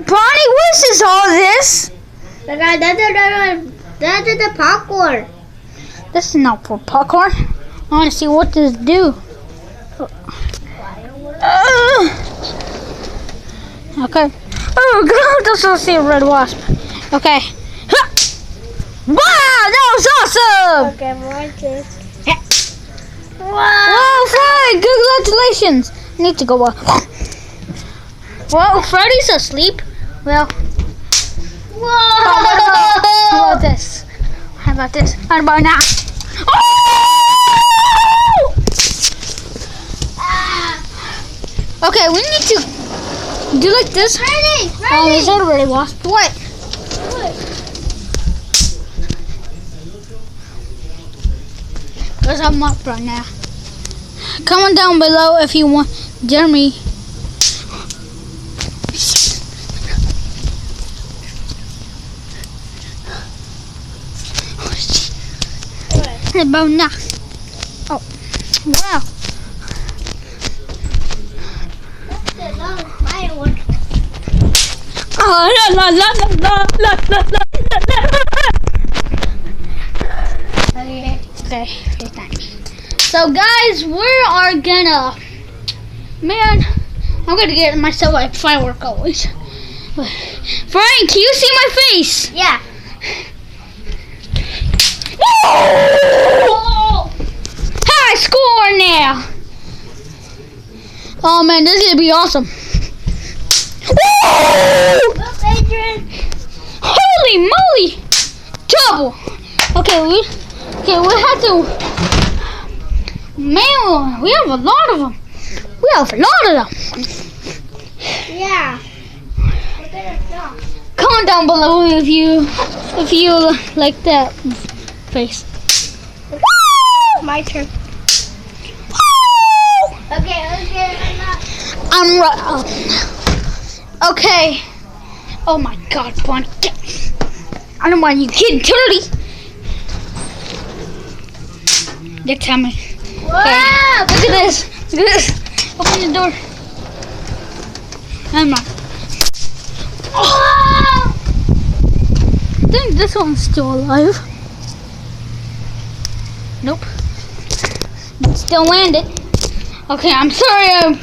Bonnie, what is all this? That's the popcorn. This is not for popcorn. I want to see what this do. Okay. Oh God, I just see a red wasp. Okay. Wow, that was awesome! Okay, more too. Wow, Fred, congratulations! I need to go up. Well, Freddy's asleep. Well, how about this? How about this? How about now? Oh! Okay, we need to do like this. Freddy! Oh, there's already wasp. What? Because I'm up right now. Comment down below if you want Jeremy. About now. Oh, wow. Oh, la la la la la la la la. Okay, so guys, we are gonna, man, I'm gonna get myself a firework always. Frank, can you see my face? Yeah. High score now. Oh man, this is gonna be awesome. Look, Adrian. Holy moly! Double. Okay, we have to. Man, we have a lot of them. We have a lot of them. Yeah. We're gonna stop. Comment down below if you like that face. My turn. Okay, I'm right. Okay. Oh my God, Bonnie. I don't mind you getting dirty. They're coming. Wow! Look at this. Look at this. Open the door. I'm not. Wow! I think this one's still alive. Nope. But still landed. Okay, I'm sorry.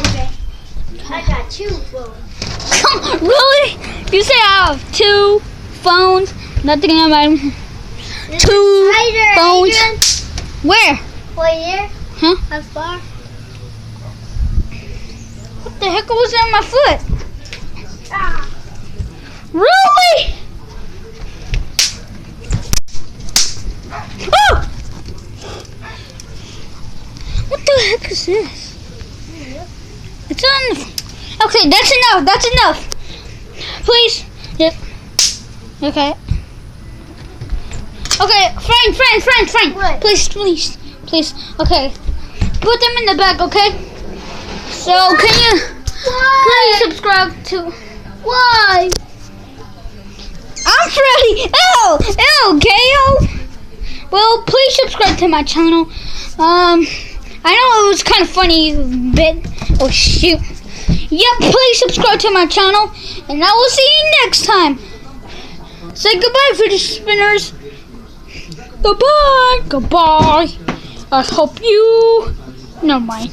Okay. I got 2 phones. Really? You say I have 2 phones? Nothing about 2 phones. Adrian. Where? Right here. Huh? How far? What the heck was on my foot? Ah. Really? Oh! What the heck is this? It's on. Okay, that's enough. That's enough. Please. Yep. Okay. Okay, Frank. What? Please. Okay. Put them in the bag, okay? So, can you please subscribe to. Why? I'm Freddy. Ew, KO. Well, please subscribe to my channel. I know it was kind of funny bit. Oh shoot. Yep, please subscribe to my channel, and I will see you next time. Say goodbye, fidget spinners. Goodbye. I hope you. Never mind.